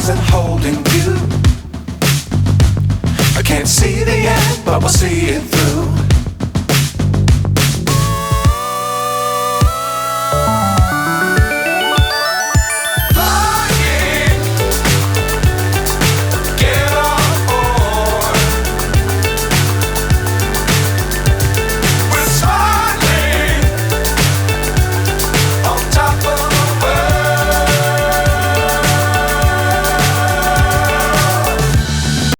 stars and holding you. I can't see the end, but we'll see it through.